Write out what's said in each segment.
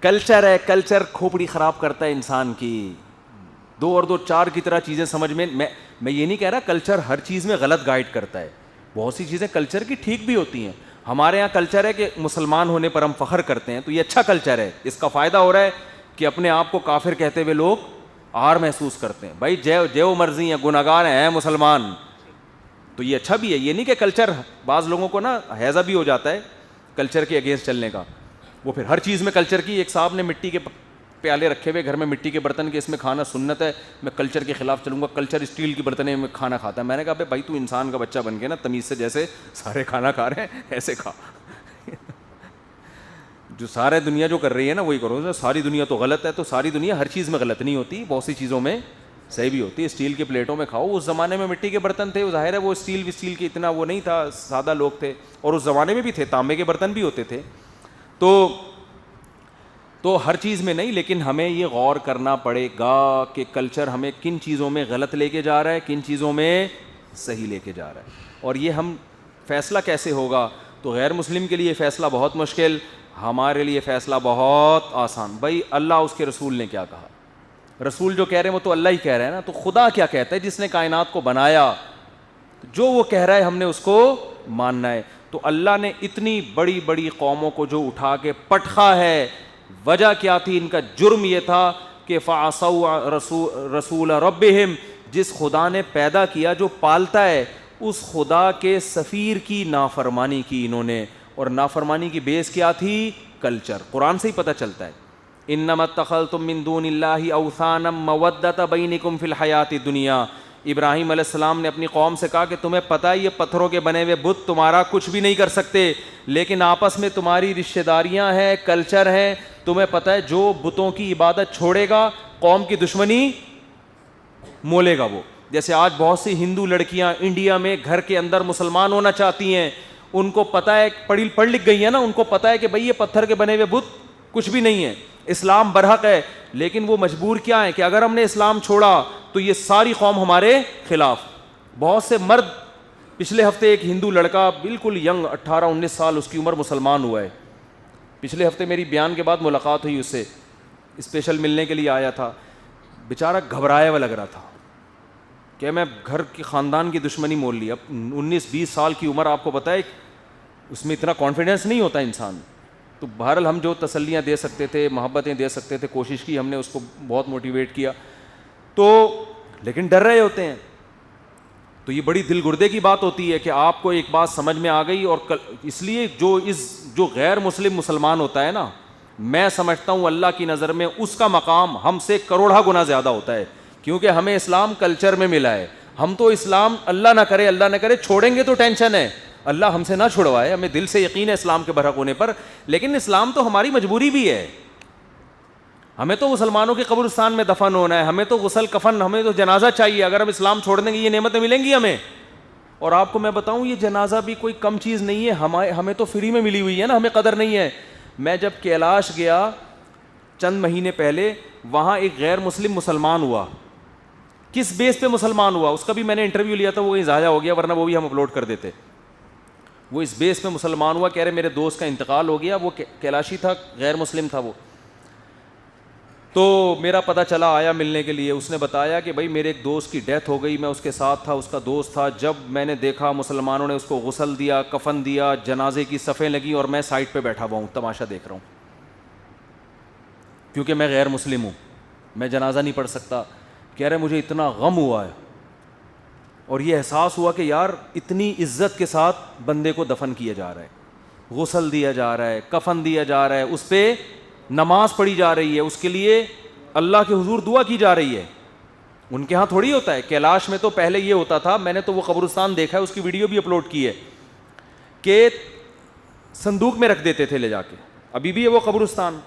Culture ہے, culture کھوپڑی خراب کرتا ہے انسان کی. 2 اور 2 4 کی طرح چیزیں سمجھ میں یہ نہیں کہہ رہا کلچر ہر چیز میں غلط گائیڈ کرتا ہے. بہت سی چیزیں کلچر کی ٹھیک بھی ہوتی ہیں. ہمارے یہاں کلچر ہے کہ مسلمان ہونے پر ہم فخر کرتے ہیں, تو یہ اچھا کلچر ہے. اس کا فائدہ ہو رہا ہے کہ اپنے آپ کو کافر کہتے ہوئے لوگ آر محسوس کرتے ہیں. بھائی جو مرضی ہیں, گناہگار ہیں مسلمان, تو یہ اچھا بھی ہے. یہ نہیں کہ کلچر, بعض لوگوں کو نا ہیضہ بھی ہو جاتا ہے کلچر کے اگینسٹ چلنے کا. وہ پھر ہر چیز میں کلچر کی. ایک صاحب نے مٹی کے پیالے رکھے ہوئے گھر میں, مٹی کے برتن کے, اس میں کھانا سنت ہے, میں کلچر کے خلاف چلوں گا, کلچر اسٹیل کی برتنیں میں کھانا کھاتا ہے. میں نے کہا بھائی تو انسان کا بچہ بن کے نا تمیز سے, جیسے سارے کھانا کھا رہے ہیں ایسے کھا. جو سارے دنیا جو کر رہی ہے نا وہی کرو. ساری دنیا تو غلط ہے, تو ساری دنیا ہر چیز میں غلط نہیں ہوتی, بہت سی چیزوں میں صحیح بھی ہوتی ہے. اسٹیل کے پلیٹوں میں کھاؤ. اس زمانے میں مٹی کے برتن تھے, ظاہر ہے وہ اسٹیل کی اتنا وہ نہیں تھا, سادہ لوگ تھے. اور اس زمانے میں بھی تھے, تانبے کے برتن بھی ہوتے تھے. تو ہر چیز میں نہیں, لیکن ہمیں یہ غور کرنا پڑے گا کہ کلچر ہمیں کن چیزوں میں غلط لے کے جا رہا ہے, کن چیزوں میں صحیح لے کے جا رہا ہے. اور یہ ہم فیصلہ کیسے ہوگا؟ تو غیر مسلم کے لیے فیصلہ بہت مشکل, ہمارے لیے فیصلہ بہت آسان. بھائی اللہ اس کے رسول نے کیا کہا؟ رسول جو کہہ رہے ہیں وہ تو اللہ ہی کہہ رہے ہیں نا. تو خدا کیا کہتا ہے جس نے کائنات کو بنایا؟ جو وہ کہہ رہا ہے ہم نے اس کو ماننا ہے. تو اللہ نے اتنی بڑی بڑی قوموں کو جو اٹھا کے پٹخا ہے, وجہ کیا تھی؟ ان کا جرم یہ تھا کہ فعصوا رسول ربہم, جس خدا نے پیدا کیا, جو پالتا ہے, اس خدا کے سفیر کی نافرمانی کی انہوں نے. اور نافرمانی کی بیس کیا تھی؟ کلچر. قرآن سے ہی پتہ چلتا ہے, انما اتخذتم من دون اللہ اوثانا مودۃ بینکم فی الحیاۃ الدنیا. ابراہیم علیہ السلام نے اپنی قوم سے کہا کہ تمہیں پتہ ہے یہ پتھروں کے بنے ہوئے بت تمہارا کچھ بھی نہیں کر سکتے, لیکن آپس میں تمہاری رشتہ داریاں ہیں, کلچر ہیں. تمہیں پتہ ہے جو بتوں کی عبادت چھوڑے گا قوم کی دشمنی مولے گا وہ. جیسے آج بہت سی ہندو لڑکیاں انڈیا میں گھر کے اندر مسلمان ہونا چاہتی ہیں, ان کو پتہ ہے, پڑھ لکھ گئی ہیں نا, ان کو پتہ ہے کہ بھئی یہ پتھر کے بنے ہوئے بت کچھ بھی نہیں ہے, اسلام برحق ہے. لیکن وہ مجبور کیا ہے کہ اگر ہم نے اسلام چھوڑا تو یہ ساری قوم ہمارے خلاف. بہت سے مرد, پچھلے ہفتے ایک ہندو لڑکا بالکل ینگ 18-19 سال اس کی عمر مسلمان ہوا ہے. پچھلے ہفتے میری بیان کے بعد ملاقات ہوئی اس سے, اسپیشل ملنے کے لیے آیا تھا. بیچارہ گھبرایا ہوا لگ رہا تھا کہ میں گھر کی خاندان کی دشمنی مول لی. اب 19-20 سال کی عمر, آپ کو پتہ ہے اس میں اتنا کانفیڈنس نہیں ہوتا انسان. تو بہرحال ہم جو تسلیاں دے سکتے تھے, محبتیں دے سکتے تھے, کوشش کی ہم نے, اس کو بہت موٹیویٹ کیا. تو لیکن ڈر رہے ہوتے ہیں. تو یہ بڑی دل گردے کی بات ہوتی ہے کہ آپ کو ایک بات سمجھ میں آ گئی, اور اس لیے جو غیر مسلم مسلمان ہوتا ہے نا, میں سمجھتا ہوں اللہ کی نظر میں اس کا مقام ہم سے کروڑا گنا زیادہ ہوتا ہے, کیونکہ ہمیں اسلام کلچر میں ملا ہے. ہم تو اسلام اللہ نہ کرے چھوڑیں گے تو ٹینشن ہے, اللہ ہم سے نہ چھڑوائے, ہمیں دل سے یقین ہے اسلام کے برحق ہونے پر. لیکن اسلام تو ہماری مجبوری بھی ہے. ہمیں تو مسلمانوں کے قبرستان میں دفن ہونا ہے, ہمیں تو غسل کفن, ہمیں تو جنازہ چاہیے. اگر ہم اسلام چھوڑ دیں گے یہ نعمتیں ملیں گی ہمیں. اور آپ کو میں بتاؤں یہ جنازہ بھی کوئی کم چیز نہیں ہے, ہمیں تو فری میں ملی ہوئی ہے نا, ہمیں قدر نہیں ہے. میں جب کیلاش گیا چند مہینے پہلے, وہاں ایک غیر مسلم مسلمان ہوا. کس بیس پہ مسلمان ہوا اس کا بھی میں نے انٹرویو لیا تھا, وہ کہیں ضائع ہو گیا, ورنہ وہ بھی ہم اپلوڈ کر دیتے. وہ اس بیس پہ مسلمان ہوا, کہہ رہے میرے دوست کا انتقال ہو گیا, وہ کیلاشی تھا, غیر مسلم تھا وہ. تو میرا پتہ چلا, آیا ملنے کے لیے. اس نے بتایا کہ بھائی میرے ایک دوست کی ڈیتھ ہو گئی, میں اس کے ساتھ تھا, اس کا دوست تھا. جب میں نے دیکھا مسلمانوں نے اس کو غسل دیا, کفن دیا, جنازے کی صفیں لگی, اور میں سائڈ پہ بیٹھا ہوا ہوں, تماشا دیکھ رہا ہوں, کیونکہ میں غیر مسلم ہوں, میں جنازہ نہیں پڑھ سکتا. کہہ رہے مجھے اتنا غم ہوا ہے, اور یہ احساس ہوا کہ یار اتنی عزت کے ساتھ بندے کو دفن کیا جا رہا ہے, غسل دیا جا رہا ہے, کفن دیا جا رہا ہے, اس پہ نماز پڑھی جا رہی ہے, اس کے لیے اللہ کے حضور دعا کی جا رہی ہے. ان کے ہاں تھوڑی ہوتا ہے. کیلاش میں تو پہلے یہ ہوتا تھا, میں نے تو وہ قبرستان دیکھا ہے, اس کی ویڈیو بھی اپلوڈ کی ہے, کہ صندوق میں رکھ دیتے تھے لے جا کے. ابھی بھی ہے وہ قبرستان,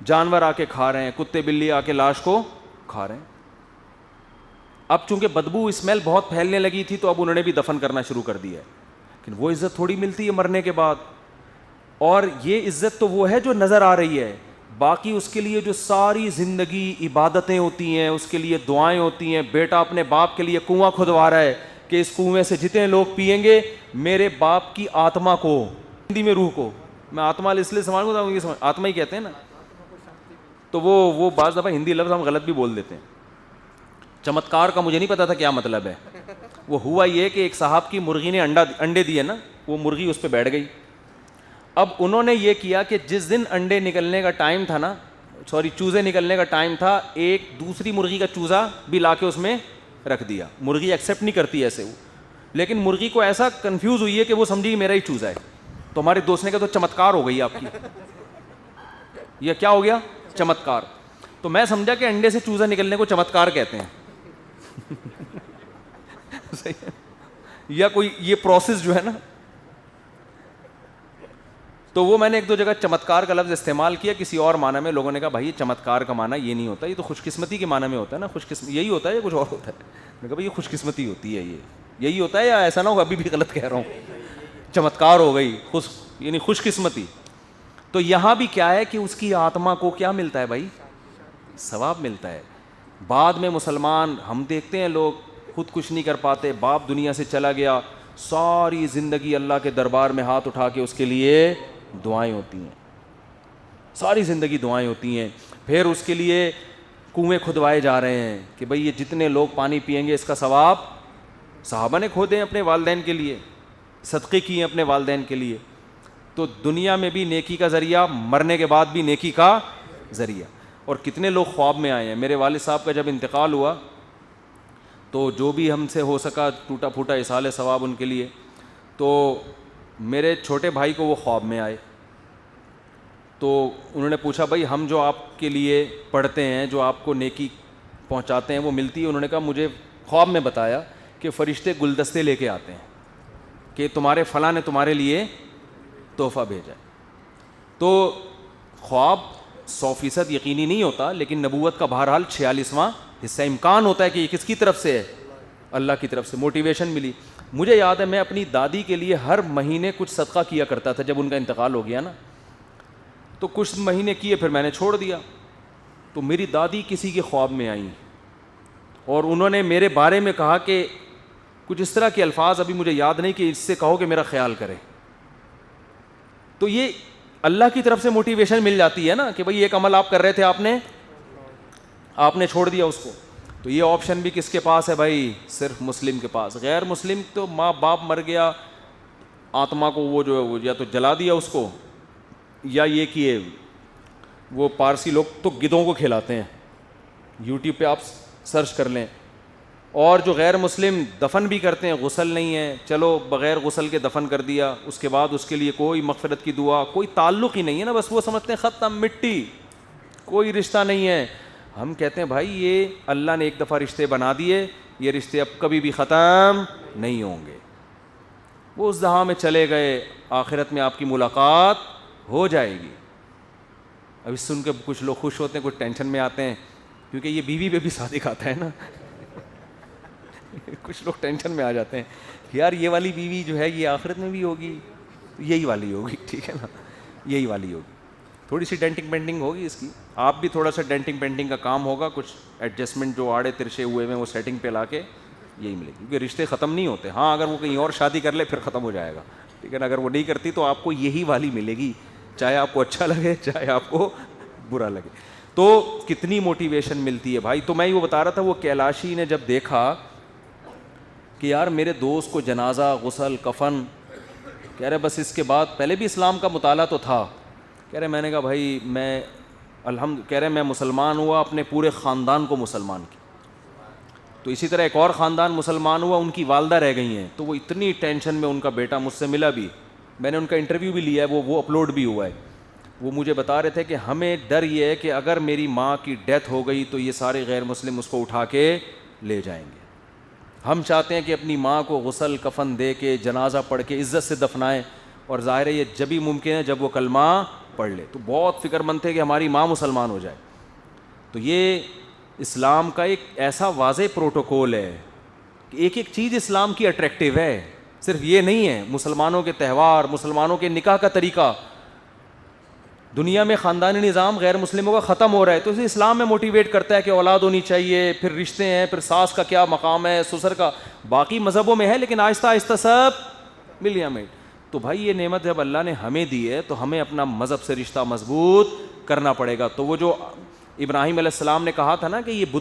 جانور آ کے کھا رہے ہیں, کتے بلی آ کے لاش کو کھا رہے ہیں. اب چونکہ بدبو اسمیل بہت پھیلنے لگی تھی, تو اب انہوں نے بھی دفن کرنا شروع کر دیا ہے. لیکن وہ عزت تھوڑی ملتی ہے مرنے کے بعد. اور یہ عزت تو وہ ہے جو نظر آ رہی ہے, باقی اس کے لیے جو ساری زندگی عبادتیں ہوتی ہیں, اس کے لیے دعائیں ہوتی ہیں. بیٹا اپنے باپ کے لیے کنواں کھدوا رہا ہے کہ اس کنویں سے جتنے لوگ پئیں گے میرے باپ کی آتما کو, ہندی میں روح کو, میں آتما اس لیے سمجھ گا آتما ہی کہتے ہیں نا, تو وہ بعض دفعہ ہندی لفظ ہم غلط بھی بول دیتے ہیں. چمتکار کا مجھے نہیں پتا تھا کیا مطلب ہے. وہ ہوا یہ کہ ایک صاحب کی مرغی نے انڈے دیے نا, وہ مرغی اس پہ بیٹھ گئی. اب انہوں نے یہ کیا کہ جس دن انڈے نکلنے کا ٹائم تھا نا, چوزے نکلنے کا ٹائم تھا, ایک دوسری مرغی کا چوزا بھی لا کے اس میں رکھ دیا. مرغی ایکسیپٹ نہیں کرتی ایسے وہ, لیکن مرغی کو ایسا کنفیوز ہوئی ہے کہ وہ سمجھی میرا ہی چوزا ہے. تو ہمارے دوست نے کہا تو چمتکار ہو گئی آپ کی, یہ کیا ہو گیا چمتکار. تو میں سمجھا کہ انڈے سے چوزا نکلنے کو چمتکار کہتے ہیں یا کوئی یہ پروسیس جو ہے نا. تو وہ میں نے ایک دو جگہ چمتکار کا لفظ استعمال کیا کسی اور معنی میں. لوگوں نے کہا بھائی چمتکار کا معنی یہ نہیں ہوتا, یہ تو خوش قسمتی کے معنی میں ہوتا ہے نا, خوش قسمت یہی ہوتا ہے یا کچھ اور ہوتا ہے. میں نے کہا بھائی یہ خوش قسمتی ہوتی ہے, یہ یہی ہوتا ہے یا ایسا نہ ہو ابھی بھی غلط کہہ رہا ہوں, چمتکار ہو گئی یعنی خوش قسمتی. تو یہاں بھی کیا ہے کہ اس کی آتما کو کیا ملتا ہے بھائی, ثواب ملتا ہے. بعد میں مسلمان ہم دیکھتے ہیں لوگ خود کچھ نہیں کر پاتے, باپ دنیا سے چلا گیا, ساری زندگی اللہ کے دربار میں ہاتھ اٹھا کے اس کے لیے دعائیں ہوتی ہیں, ساری زندگی دعائیں ہوتی ہیں. پھر اس کے لیے کنویں کھدوائے جا رہے ہیں کہ بھئی یہ جتنے لوگ پانی پئیں گے اس کا ثواب. صحابہ نے کھودے ہیں اپنے والدین کے لیے, صدقے کیے ہیں اپنے والدین کے لیے. تو دنیا میں بھی نیکی کا ذریعہ, مرنے کے بعد بھی نیکی کا ذریعہ. اور کتنے لوگ خواب میں آئے ہیں. میرے والد صاحب کا جب انتقال ہوا تو جو بھی ہم سے ہو سکا ٹوٹا پھوٹا ایصال ثواب ان کے لیے. تو میرے چھوٹے بھائی کو وہ خواب میں آئے, تو انہوں نے پوچھا بھائی ہم جو آپ کے لیے پڑھتے ہیں, جو آپ کو نیکی پہنچاتے ہیں وہ ملتی ہے؟ انہوں نے کہا مجھے خواب میں بتایا کہ فرشتے گلدستے لے کے آتے ہیں کہ تمہارے فلاں نے تمہارے لیے تحفہ بھیجا ہے. تو خواب 100% یقینی نہیں ہوتا, لیکن نبوت کا بہرحال 46واں حصہ امکان ہوتا ہے کہ یہ کس کی طرف سے ہے, اللہ کی طرف سے. موٹیویشن ملی. مجھے یاد ہے میں اپنی دادی کے لیے ہر مہینے کچھ صدقہ کیا کرتا تھا. جب ان کا انتقال ہو گیا نا تو کچھ مہینے کیے, پھر میں نے چھوڑ دیا. تو میری دادی کسی کے خواب میں آئیں اور انہوں نے میرے بارے میں کہا کہ کچھ اس طرح کے الفاظ ابھی مجھے یاد نہیں, کہ اس سے کہو کہ میرا خیال کرے. تو یہ اللہ کی طرف سے موٹیویشن مل جاتی ہے نا کہ بھئی ایک عمل آپ کر رہے تھے, آپ نے چھوڑ دیا اس کو. تو یہ آپشن بھی کس کے پاس ہے بھائی؟ صرف مسلم کے پاس. غیر مسلم تو ماں باپ مر گیا, آتما کو وہ جو ہے وہ یا تو جلا دیا اس کو, یا یہ کہ وہ پارسی لوگ تو گدھوں کو کھلاتے ہیں. یوٹیوب پہ آپ سرچ کر لیں. اور جو غیر مسلم دفن بھی کرتے ہیں, غسل نہیں ہے, چلو بغیر غسل کے دفن کر دیا, اس کے بعد اس کے لیے کوئی مغفرت کی دعا, کوئی تعلق ہی نہیں ہے نا, بس وہ سمجھتے ہیں ختم, مٹی, کوئی رشتہ نہیں ہے. ہم کہتے ہیں بھائی یہ اللہ نے ایک دفعہ رشتے بنا دیے, یہ رشتے اب کبھی بھی ختم نہیں ہوں گے. وہ اس جہاں میں چلے گئے, آخرت میں آپ کی ملاقات ہو جائے گی. اب اس سن کے کچھ لوگ خوش ہوتے ہیں, کچھ ٹینشن میں آتے ہیں, کیونکہ یہ بیوی پہ بھی صادق آتا ہے نا. کچھ لوگ ٹینشن میں آ جاتے ہیں یار یہ والی بیوی جو ہے یہ آخرت میں بھی ہوگی, یہی والی ہوگی, ٹھیک ہے نا, یہی والی ہوگی. تھوڑی سی ڈینٹنگ پینٹنگ ہوگی اس کی, آپ بھی تھوڑا سا ڈینٹنگ پینٹنگ کا کام ہوگا, کچھ ایڈجسٹمنٹ جو آڑے ترشے ہوئے ہیں وہ سیٹنگ پہ لا کے یہی ملے گی. کیونکہ رشتے ختم نہیں ہوتے. ہاں اگر وہ کہیں اور شادی کر لے پھر ختم ہو جائے گا, ٹھیک ہے نا. اگر وہ نہیں کرتی تو آپ کو یہی والی ملے گی, چاہے آپ کو اچھا لگے چاہے آپ کو برا لگے. تو کتنی موٹیویشن ملتی ہے بھائی. تو میں یہ بتا رہا تھا, وہ کیلاشی نے جب دیکھا کہ یار میرے دوست کو جنازہ, غسل, کفن, کہہ رہے بس اس کے بعد, پہلے بھی اسلام کا مطالعہ تو تھا, کہہ رہے میں نے کہا بھائی میں کہہ رہے میں مسلمان ہوا, اپنے پورے خاندان کو مسلمان کی. تو اسی طرح ایک اور خاندان مسلمان ہوا, ان کی والدہ رہ گئی ہیں. تو وہ اتنی ٹینشن میں, ان کا بیٹا مجھ سے ملا بھی, میں نے ان کا انٹرویو بھی لیا ہے, وہ اپلوڈ بھی ہوا ہے. وہ مجھے بتا رہے تھے کہ ہمیں ڈر یہ ہے کہ اگر میری ماں کی ڈیتھ ہو گئی تو یہ سارے غیر مسلم اس کو اٹھا کے لے جائیں گے. ہم چاہتے ہیں کہ اپنی ماں کو غسل کفن دے کے, جنازہ پڑھ کے عزت سے دفنائیں, اور ظاہر ہے یہ جبھی ممکن ہے جب وہ کلمہ پڑھ لے. تو بہت فکر مند تھے کہ ہماری ماں مسلمان ہو جائے. تو یہ اسلام کا ایک ایسا واضح پروٹوکول ہے کہ ایک ایک چیز اسلام کی اٹریکٹیو ہے, صرف یہ نہیں ہے. مسلمانوں کے تہوار, مسلمانوں کے نکاح کا طریقہ, دنیا میں خاندانی نظام غیر مسلموں کا ختم ہو رہا ہے, تو اسے اسلام میں موٹیویٹ کرتا ہے کہ اولاد ہونی چاہیے, پھر رشتے ہیں, پھر ساس کا کیا مقام ہے, سسر کا, باقی مذہبوں میں ہے لیکن آہستہ آہستہ سب ملیا میں. تو بھائی یہ نعمت جب اللہ نے ہمیں دی ہے تو ہمیں اپنا مذہب سے رشتہ مضبوط کرنا پڑے گا. تو وہ جو ابراہیم علیہ السلام نے کہا تھا نا کہ یہ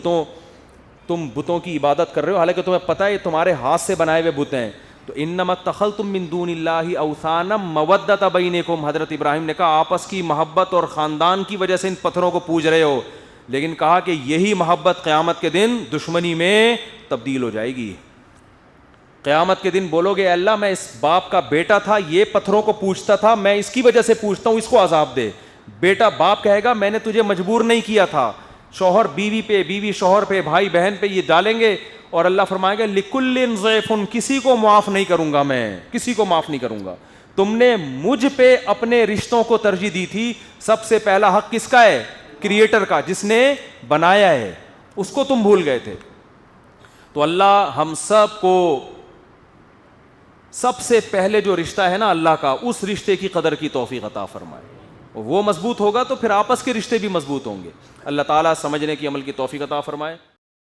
تم بتوں کی عبادت کر رہے ہو حالانکہ تمہیں پتہ ہے یہ تمہارے ہاتھ سے بنائے ہوئے بت ہیں. تو انما اتخذتم من دون اللہ اوثانا مودۃ بینکم, حضرت ابراہیم نے کہا آپس کی محبت اور خاندان کی وجہ سے ان پتھروں کو پوج رہے ہو, لیکن کہا کہ یہی محبت قیامت کے دن دشمنی میں تبدیل ہو جائے گی. قیامت کے دن بولو گے اللہ میں اس باپ کا بیٹا تھا, یہ پتھروں کو پوجتا تھا, میں اس کی وجہ سے پوجتا ہوں, اس کو عذاب دے. بیٹا باپ کہے گا میں نے تجھے مجبور نہیں کیا تھا. شوہر بیوی پہ, بیوی شوہر پہ, بھائی بہن پہ یہ ڈالیں گے, اور اللہ فرمائے گا لکل ضیف, کسی کو معاف نہیں کروں گا, میں کسی کو معاف نہیں کروں گا. تم نے مجھ پہ اپنے رشتوں کو ترجیح دی تھی, سب سے پہلا حق کس کا ہے؟ کریٹر کا, جس نے بنایا ہے, اس کو تم بھول گئے تھے. تو اللہ ہم سب کو سب سے پہلے جو رشتہ ہے نا اللہ کا, اس رشتے کی قدر کی توفیق عطا فرمائے. وہ مضبوط ہوگا تو پھر آپس کے رشتے بھی مضبوط ہوں گے. اللہ تعالیٰ سمجھنے کی عمل کی توفیق عطا فرمائے.